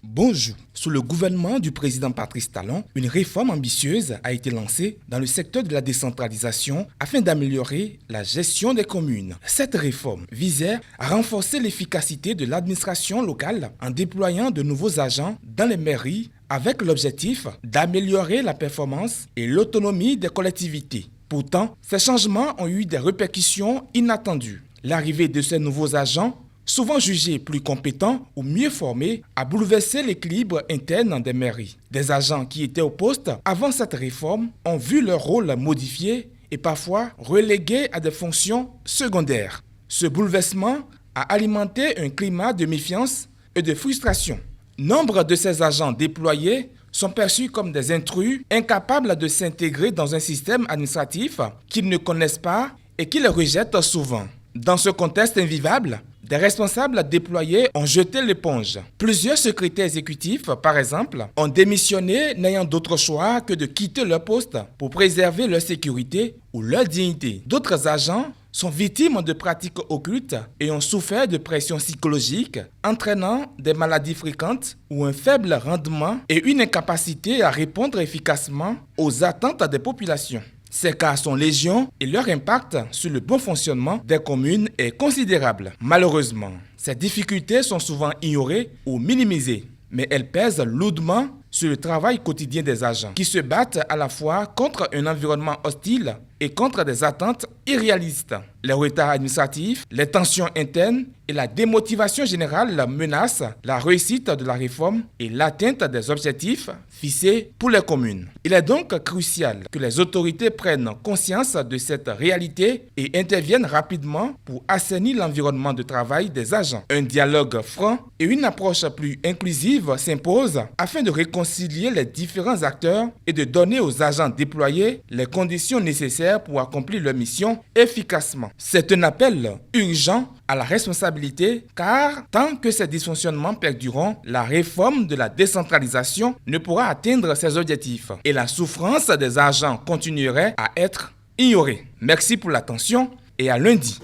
Bonjour. Sous le gouvernement du président Patrice Talon, une réforme ambitieuse a été lancée dans le secteur de la décentralisation afin d'améliorer la gestion des communes. Cette réforme visait à renforcer l'efficacité de l'administration locale en déployant de nouveaux agents dans les mairies avec l'objectif d'améliorer la performance et l'autonomie des collectivités. Pourtant, ces changements ont eu des répercussions inattendues. L'arrivée de ces nouveaux agents, souvent jugés plus compétents ou mieux formés, a bouleversé l'équilibre interne des mairies. Des agents qui étaient au poste avant cette réforme ont vu leur rôle modifié et parfois relégués à des fonctions secondaires. Ce bouleversement a alimenté un climat de méfiance et de frustration. Nombre de ces agents déployés sont perçus comme des intrus, incapables de s'intégrer dans un système administratif qu'ils ne connaissent pas et qui les rejettent souvent. Dans ce contexte invivable, des responsables déployés ont jeté l'éponge. Plusieurs secrétaires exécutifs, par exemple, ont démissionné n'ayant d'autre choix que de quitter leur poste pour préserver leur sécurité ou leur dignité. D'autres agents sont victimes de pratiques occultes et ont souffert de pressions psychologiques entraînant des maladies fréquentes ou un faible rendement et une incapacité à répondre efficacement aux attentes des populations. Ces cas sont légion et leur impact sur le bon fonctionnement des communes est considérable. Malheureusement, ces difficultés sont souvent ignorées ou minimisées, mais elles pèsent lourdement sur le travail quotidien des agents, qui se battent à la fois contre un environnement hostile et contre des attentes irréalistes. Les retards administratifs, les tensions internes et la démotivation générale menacent la réussite de la réforme et l'atteinte des objectifs fixés pour les communes. Il est donc crucial que les autorités prennent conscience de cette réalité et interviennent rapidement pour assainir l'environnement de travail des agents. Un dialogue franc et une approche plus inclusive s'imposent afin de réconcilier les différents acteurs et de donner aux agents déployés les conditions nécessaires pour accomplir leur mission efficacement. C'est un appel urgent à la responsabilité car tant que ces dysfonctionnements perdureront, la réforme de la décentralisation ne pourra atteindre ses objectifs et la souffrance des agents continuerait à être ignorée. Merci pour l'attention et à lundi.